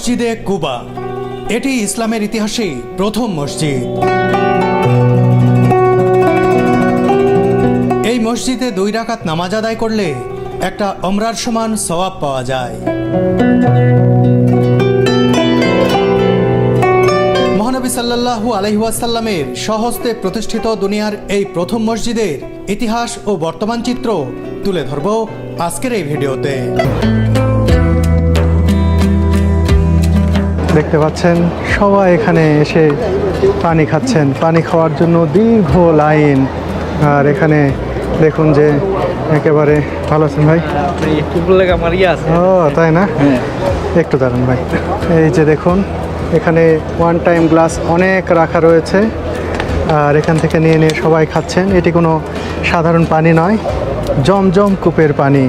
মসজিদে কুবা, এটি ইসলামের ইতিহাসে প্রথম মসজিদ। এই মসজিদে 2 রাকাত নামাজ আদায় করলে একটা ওমরার সমান সওয়াব পাওয়া যায়। মহানবী সাল্লাল্লাহু আলাইহি ওয়াসাল্লামের স্বহস্তে প্রতিষ্ঠিত দুনিয়ার এই প্রথম মসজিদের ইতিহাস ও বর্তমান চিত্র তুলে ধরব আজকের এই ভিডিওতে। দেখতে পাচ্ছেন সবাই এখানে এসে পানি খাচ্ছেন, পানি খাওয়ার জন্য দীর্ঘ লাইন। আর এখানে দেখুন যে একেবারে ভালো আছেন ভাই? ও তাই না, একটু দাঁড়ান ভাই। এই যে দেখুন এখানে ওয়ান টাইম গ্লাস অনেক রাখা রয়েছে, আর এখান থেকে নিয়ে নিয়ে সবাই খাচ্ছেন। এটি কোনো সাধারণ পানি নয়, জমজম কূপের পানি।